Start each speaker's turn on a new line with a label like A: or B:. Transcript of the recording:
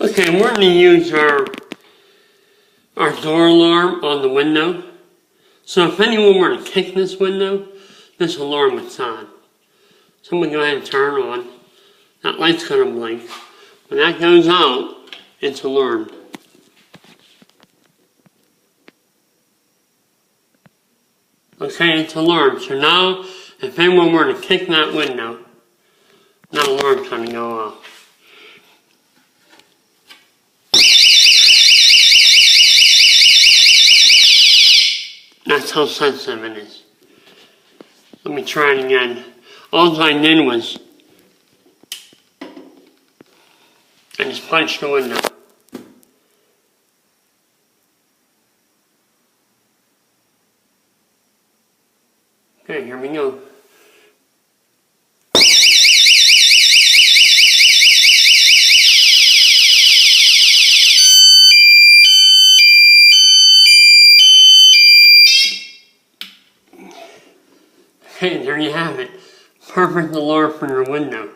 A: Okay, we're going to use our door alarm on the window. So if anyone were to kick this window, this alarm would sound. So I'm going to go ahead and turn it on. That light's going to blink. When that goes out, it's alarmed. Okay, it's alarmed. So now, if anyone were to kick that window, that alarm's going to go off. That's how sensitive it is. Let me try it again. All I did was I just punched the window. Okay, here we go. Okay, there you have it. Perfect alarm for your window.